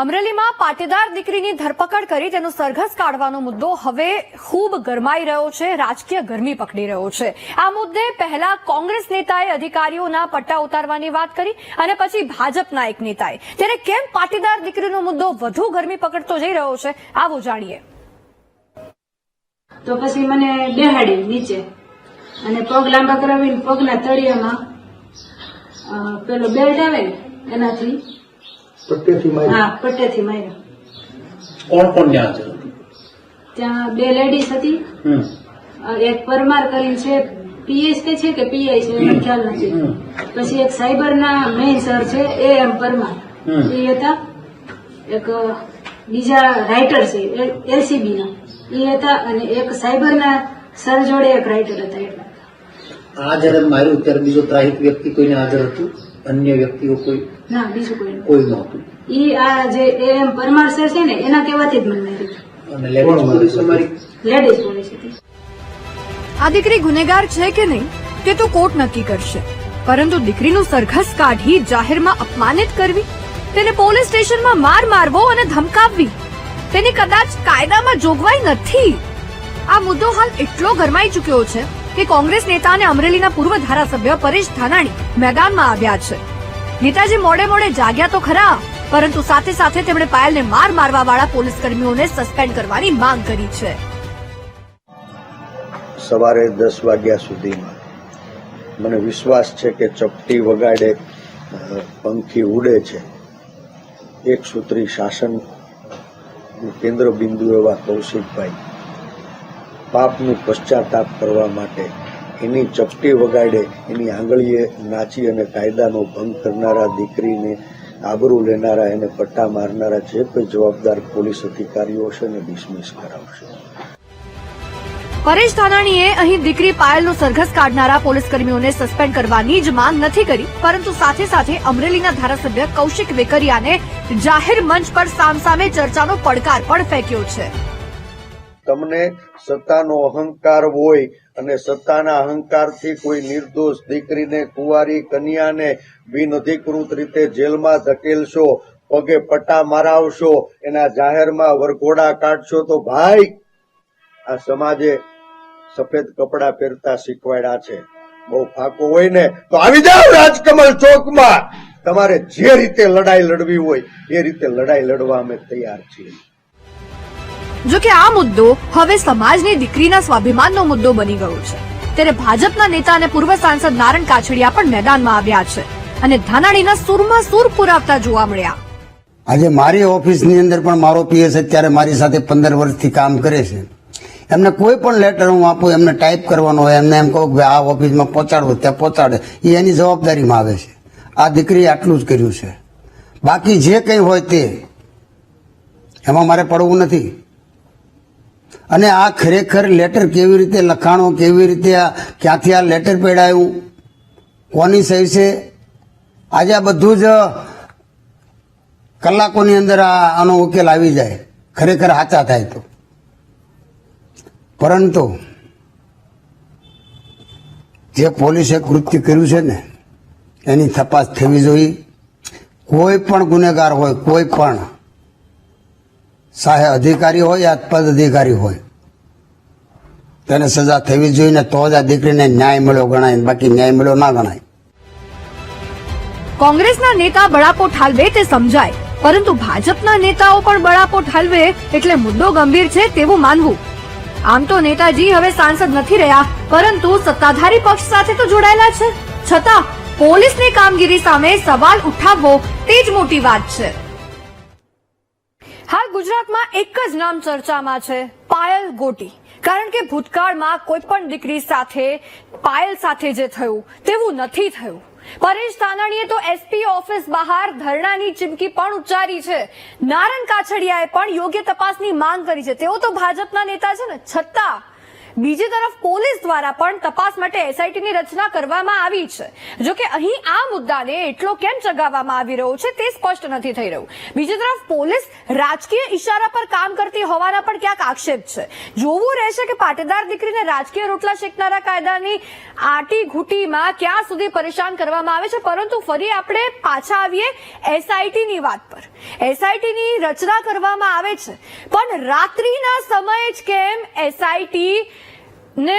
અમરેલીમાં પાટીદાર દીકરીની ધરપકડ કરી તેનો સરઘસ કાઢવાનો મુદ્દો હવે ખૂબ ગરમાઈ રહ્યો છે, રાજકીય ગરમી પકડી રહ્યો છે। આ મુદ્દે પહેલા કોંગ્રેસ નેતાએ અધિકારીઓના પટ્ટા ઉતારવાની વાત કરી અને પછી ભાજપના એક નેતાએ। ત્યારે કેમ પાટીદાર દીકરીનો મુદ્દો વધુ ગરમી પકડતો જઈ રહ્યો છે, આવો જાણીએ। તો પછી મને બેહાડી નીચે અને પગ લાંબા કરાવીને પગના તળિયામાં પેલો બેલ્ટ આવે ને એનાથી પટ્ટેથી માર્યા। હા, પટ્ટેથી માર્યા। કોણ કોણ ત્યાં છે? ત્યાં બે લેડીઝ હતી, એક પરમાર કરીને છે, પીએસ છે કે પીઆઈ છે મને ખ્યાલ નથી। પછી એક સાયબરના મેઇન સર છે એમ પરમાર એ હતા, એક બીજા રાઇટર છે એલસીબી ના એ હતા, અને એક સાયબરના સર જોડે એક રાઇટર હતા। એટલે આ જયારે માર્યું ત્યારે બીજો ત્રાહિત વ્યક્તિ કોઈને હાજર હતું? અન્ય વ્યક્તિઓ કોઈ? ના, બીજું કોઈ નહોતું। ઈ આ જે એમ પરમાર સર છે ને એના કહેવાથી જ મને માર્યું। અને લેડીઝ પોલીસ અમારી લેડીઝ પોલીસ હતી। આ દીકરી ગુનેગાર છે કે નહીં તે તો કોર્ટ નક્કી કરશે, પરંતુ દીકરીનું સરઘસ કાઢી જાહેરમાં અપમાનિત કરવી, તેને પોલીસ સ્ટેશનમાં માર મારવો અને ધમકાવવી, તેની કદાચ કાયદામાં જોગવાઈ નથી। આ મુદ્દો હાલ એટલો ગરમાઈ ચૂક્યો છે કે કોંગ્રેસ નેતા અને અમરેલીના પૂર્વ ધારાસભ્ય પરેશ ધાનાણી મેદાનમાં આવ્યા છે। નેતાજી મોડે મોડે જાગ્યા તો ખરા, પરંતુ સાથે સાથે તેમણે પાયલને માર મારવા વાળા પોલીસ કર્મીઓને સસ્પેન્ડ કરવાની માંગ કરી છે। સવારે 10 વાગ્યા સુધીમાં મને વિશ્વાસ છે કે ચપટી વગાડે પંખી ઉડે છે, એક સૂત્રી શાસન કેન્દ્ર બિંદુ એવા કૌશિકભાઈ પાપનું પશ્ચાતાપ કરવા માટે એની ચપટી વગાડે, એની આંગળીએ નાચી અને કાયદાનો ભંગ કરનારા, દીકરીને આબરૂ લેનારા, એને પટ્ટા મારનારા જે કોઈ જવાબદાર પોલીસ અધિકારીઓ છે ને ડિસમિસ કરાવશે। પરેશ ધાનાણીએ અહીં દીકરી પાયલનું સરઘસ કાઢનારા પોલીસ કર્મીઓને સસ્પેન્ડ કરવાની જ માંગ નથી કરી, પરંતુ સાથે સાથે અમરેલીના ધારાસભ્ય કૌશિક વેકરિયાને જાહેર મંચ પર સામસામે ચર્ચાનો પડકાર પણ ફેંક્યો છે। તમને સત્તાનો અહંકાર હોય અને સત્તાના અહંકારથી કોઈ નિર્દોષ દીકરીને, કુંવારી કન્યાને બિનઅધિકૃત રીતે જેલમાં ધકેલશો, પગે પટ્ટા મારાવશો, એના જાહેરમાં વરઘોડા કાઢશો, તો ભાઈ આ સમાજે સફેદ કપડા પહેરતા શીખવાડ્યા છે। બહુ ફાકો હોય ને તો આવી જાવ રાજકમલ ચોકમાં, તમારે જે રીતે લડાઈ લડવી હોય એ રીતે લડાઈ લડવા અમે તૈયાર છીએ। જો કે આ મુદ્દો હવે સમાજની દીકરીના સ્વાભિમાનનો મુદ્દો બની ગયો છે, ત્યારે ભાજપના નેતા અને પૂર્વ સાંસદ નારણ કાછડિયા પણ મેદાનમાં આવ્યા છે અને ધાનાણીના સૂરમાં સૂર પુરાવતા જોવા મળ્યા। આજે મારી ઓફિસની અંદર પણ મારો પીએસ અત્યારે મારી સાથે 15 વર્ષથી કામ કરે છે। એમને કોઈ પણ લેટર હું આપું, એમને ટાઈપ કરવાનો હોય, એમને એમ કહું કે આ ઓફિસમાં પહોંચાડવું, ત્યાં પહોંચાડે, એ એની જવાબદારીમાં આવે છે। આ દીકરીએ આટલું જ કર્યું છે, બાકી જે કંઈ હોય તે એમાં મારે પડવું નથી। અને આ ખરેખર લેટર કેવી રીતે લખાણો, કેવી રીતે ક્યાંથી આ લેટર પેડાયું, કોની સહી છે, આજે આ બધું જ કલાકોની અંદર આનો ઉકેલ આવી જાય, ખરેખર સાચા થાય તો। પરંતુ જે પોલીસે કૃત્ય કર્યું છે ને એની તપાસ થવી જોઈએ। કોઈ પણ ગુનેગાર હોય, કોઈ પણ ચાહે અધિકારી હોય યા પદ અધિકારી હોય, તેને સજા થવી જોઈએ ને તો જ આ દીકરીને ન્યાય મળ્યો ગણાય, બાકી ન્યાય મળ્યો ના ગણાય। કોંગ્રેસના નેતા બળાપો ઠાલવે તે સમજાય, પરંતુ ભાજપના નેતાઓ પણ બળાપો ઠાલવે એટલે મુદ્દો ગંભીર છે તેવું માનવું। આમ તો નેતાજી હવે સાંસદ નથી રહ્યા, પરંતુ સત્તાધારી પક્ષ સાથે તો જોડાયેલા છે, છતાં પોલીસની કામગીરી સામે સવાલ ઉઠાવવો તે જ મોટી વાત છે। હાલ ગુજરાતમાં એક જ નામ ચર્ચામાં છે, પાયલ ગોટી, કારણ કે ભૂતકાળમાં કોઈ પણ દીકરી સાથે પાયલ સાથે જે થયું તેવું નથી થયું। પરેશ ધાનાણીએ તો એસપી ઓફિસ બહાર ધરણાની ચીમકી પણ ઉચ્ચારી છે। નારણ કાછડિયાએ પણ યોગ્ય તપાસની માંગ કરી છે। તેઓ તો ભાજપના નેતા છે ને, છતાં બીજી તરફ પોલીસ દ્વારા પણ તપાસ માટે એસઆઈટીની રચના કરવામાં આવી છે. જો કે અહીં આ મુદ્દાને એટલો કેમ ચગાવવામાં આવી રહ્યો છે તે સ્પષ્ટ નથી થઈ રહ્યું. બીજી તરફ પોલીસ રાજકીય ઈશારા પર કામ કરતી હોવાના પણ ક્યાંક આક્ષેપ છે. જોવું રહેશે કે પાટીદાર દીકરીને રાજકીય રોટલા શેકનારા કાયદાની આટી ઘૂંટીમાં ક્યાં સુધી પરેશાન કરવામાં આવે છે. પરંતુ ફરી આપણે પાછા આવીએ એસઆઈટીની વાત પર. એસઆઈટીની રચના કરવામાં આવે છે, પણ રાત્રિના સમયે જ કેમ એસઆઈટી ને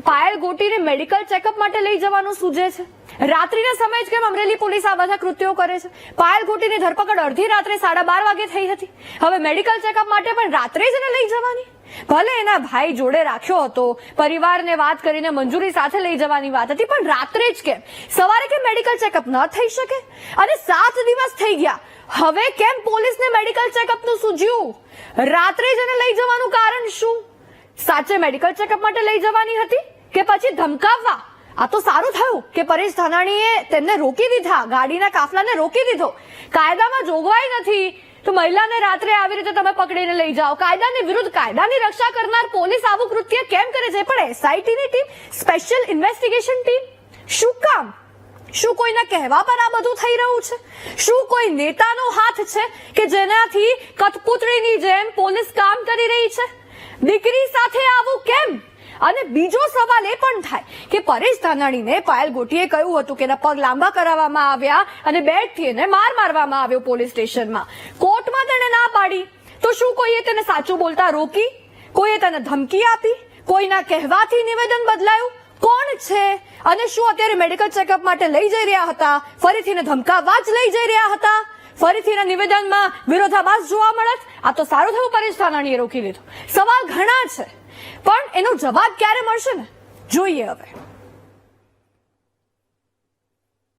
પાયલ ગોટીને મેડિકલ ચેકઅપ માટે લઈ જવાનું સૂચે છે? રાત્રિના સમયે જ કેમ અમરેલી પોલીસ આ બધા કૃત્યો કરે છે? પાયલ ગોટીની ધરપકડ અડધી રાત્રે 12:30 વાગે થઈ હતી. હવે મેડિકલ ચેકઅપ માટે પણ રાત્રે જ એને લઈ જવાની? ભલે એના ભાઈ જોડે રાખ્યો હતો, પરિવારને વાત કરીને મંજૂરી સાથે લઈ જવાની વાત હતી, પણ રાત્રે જ કેમ? સવારે કેમ મેડિકલ ચેકઅપ ન થઈ શકે? અને 7 દિવસ થઈ ગયા, હવે કેમ પોલીસને મેડિકલ ચેકઅપનું સૂઝ્યું? રાત્રે જ એને લઈ જવાનું કારણ શું? સાચે મેડિકલ ચેકઅપ માટે લઈ જવાની હતી કે પછી ધમકાવવા? આ તો સારું થયું કે પરેશ ધાનાણીએ તેમને રોકી દીધા, ગાડીના કાફલાને રોકી દીધો. કાયદામાં જોગવાઈ નથી તો મહિલાને રાત્રે આવી રીતે તમે પકડીને લઈ જાઓ. કાયદાની વિરુદ્ધ કાયદાની રક્ષા કરનાર પોલીસ આવું કૃત્ય કેમ કરે છે? પણ એસઆઈટીની ટીમ, સ્પેશિયલ ઇન્વેસ્ટિગેશન ટીમ, શું કામ? શું કોઈના કહેવા પર આ બધું થઈ રહ્યું છે? શું કોઈ નેતાનો હાથ છે કે જેનાથી કઠપૂતળીની જેમ પોલીસ કામ કરી રહી છે? દીકરી સાથે આવું કેમ? અને બીજો સવાલ એ પણ થાય કે પરેશ ધાનાણીને પાયલ ગોટીએ કહ્યું હતું કે એના પગ લાંબા કરાવવામાં આવ્યા અને બેટથી એને માર મારવામાં આવ્યો પોલીસ સ્ટેશનમાં. કોર્ટમાં તેણે ના પાડી તો શું કોઈએ તેને સાચું બોલતા રોકી? કોઈએ તેને ધમકી આપી? કોઈના કહેવાથી નિવેદન બદલાયું? કોણ છે? અને શું અત્યારે મેડિકલ ચેકઅપ માટે લઈ જઈ રહ્યા હતા, ફરીથી એને ધમકાવવા જ લઈ જઈ રહ્યા હતા? ફરીથી એના નિવેદનમાં વિરોધાભાસ જોવા મળત? આ તો સારું થયું પરેશ ધાનાણીએ રોકી લીધું. સવાલ ઘણા છે, પણ એનો જવાબ ક્યારે મળશે ને જોઈએ હવે.